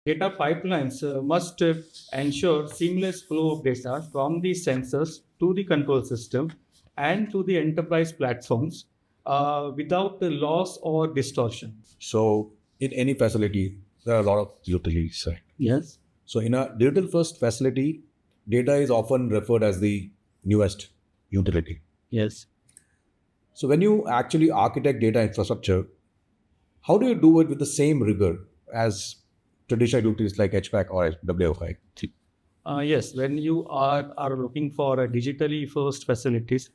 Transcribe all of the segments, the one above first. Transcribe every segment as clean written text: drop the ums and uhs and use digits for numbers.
Data pipelines must ensure seamless flow of data from the sensors to the control system and to the enterprise platforms without the loss or distortion. So in any facility, there are a lot of utilities, right? Yes. So in a digital first facility, data is often referred as the newest utility. Yes. So when you actually architect data infrastructure, how do you do it with the same rigor as traditional utilities like HVAC or WFI? Yes, when you are looking for a digitally first facilities,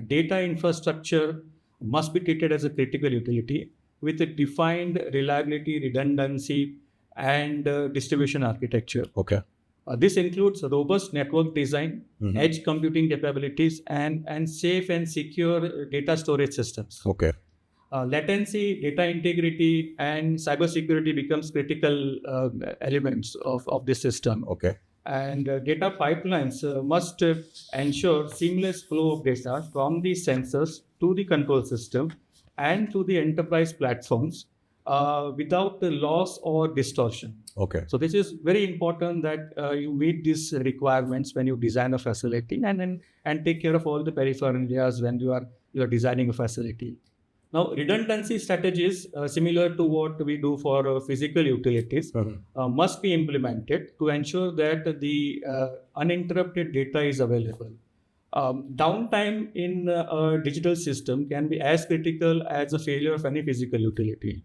data infrastructure must be treated as a critical utility with a defined reliability, redundancy, and distribution architecture. Okay. This includes robust network design, edge computing capabilities, and safe and secure data storage systems. Okay. Latency, data integrity, and cybersecurity becomes critical elements of this system. Okay. And data pipelines must ensure seamless flow of data from the sensors to the control system and to the enterprise platforms without the loss or distortion. Okay. So this is very important that you meet these requirements when you design a facility and take care of all the peripheral areas when you are designing a facility. Now, redundancy strategies similar to what we do for physical utilities must be implemented to ensure that the uninterrupted data is available. Downtime in a digital system can be as critical as a failure of any physical utility.